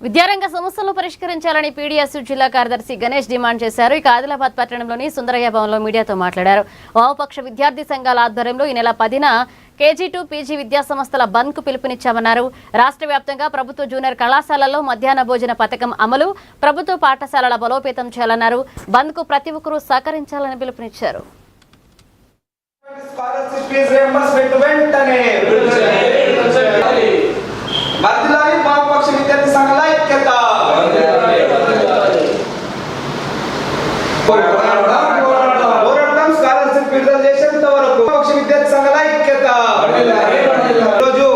విద్యారంగ సమస్యలను పరిష్కరించాలని పీడీఎస్ జిల్లా కార్యదర్శి గణేష్ డిమాండ్ చేశారు. ఇక ఆదిలాబాద్ పట్టణంలోని సుందరయ్య భవన్లో మీడియాతో మాట్లాడారు. వామపక్ష విద్యార్థి సంఘాల ఆధ్వర్యంలో ఈ నెల 10న KG2 PG విద్యా సంస్థల బంద్ కు పిలుపునిచ్చామన్నారు. రాష్ట్ర వ్యాప్తంగా ప్రభుత్వ జూనియర్ కళాశాలల్లో మధ్యాహ్న భోజన పథకం అమలు, ప్రభుత్వ పాఠశాలల బలోపేతం చేయాలన్నారు. బంద్ కు ప్రతి ఒక్కరూ సహకరించాలని పిలుపునిచ్చారు. వామపక్ష విద్యార్థి సంఘాల ఐక్యత పోరాటం స్కాలర్షిప్ విడుదల చేసేంత వరకు వామపక్ష విద్యార్థి సంఘాల ఐక్యత. ఈరోజు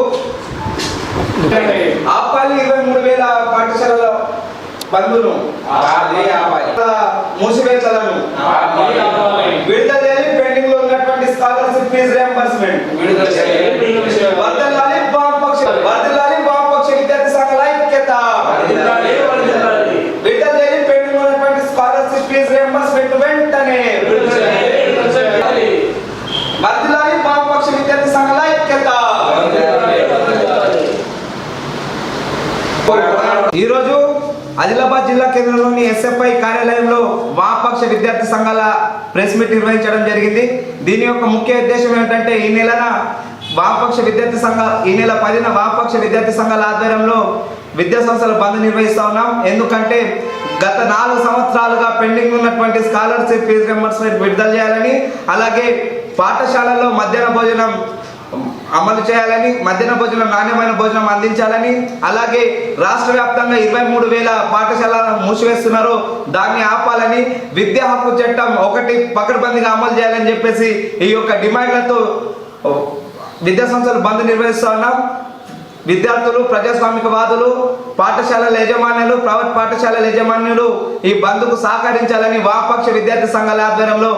ఆపాలి 23,000 పాఠశాలల బంధును మూసివేతలను విడుదల చేయాలి. పెండింగ్ లో ఉన్నటువంటి స్కాలర్షిప్ ఫీజు రియంబర్స్మెంట్ వర్ధిల్లాలి. వామపక్ష విద్యార్థి సంఘాల ఐక్యత విడుదల చేయాలి. పెండింగ్ ఉన్నటువంటి స్కాలర్షిప్ ఫీజు రియంబర్స్మెంట్ వెంటనే వర్ధిల్లాలి. వామపక్ష విద్యార్థి సంఘాల ఐక్యత. ఈరోజు ఆదిలాబాద్ జిల్లా కేంద్రంలోని SFI కార్యాలయంలో వామపక్ష విద్యార్థి సంఘాల ప్రెస్ మీట్ నిర్వహించడం జరిగింది. దీని యొక్క ముఖ్య ఉద్దేశం ఏంటంటే ఈ నెల 10న వామపక్ష విద్యార్థి సంఘాల ఆధ్వర్యంలో విద్యా సంస్థల బంద్ నిర్వహిస్తా ఉన్నాం. ఎందుకంటే గత 4 సంవత్సరాలుగా పెండింగ్ ఉన్నటువంటి స్కాలర్షిప్ ఫీజు రియంబర్స్మెంట్ విడుదల చేయాలని, అలాగే పాఠశాలల్లో మధ్యాహ్న భోజనం అమలు చేయాలని, మధ్యాహ్న భోజనం నాణ్యమైన భోజనం అందించాలని, అలాగే రాష్ట్ర వ్యాప్తంగా 23,000 పాఠశాలను మూసివేస్తున్నారు, దాన్ని ఆపాలని, విద్యా హక్కు చట్టం 1 పకడ్బందీగా అమలు చేయాలని చెప్పేసి ఈ యొక్క డిమాండ్లతో విద్యా సంస్థలు బంద్ నిర్వహిస్తా ఉన్నాం. విద్యార్థులు, ప్రజాస్వామికవాదులు, పాఠశాలల యజమానులు, ప్రైవేట్ పాఠశాలల యజమానులు ఈ బంద్కు సహకరించాలని వామపక్ష విద్యార్థి సంఘాల ఆధ్వర్యంలో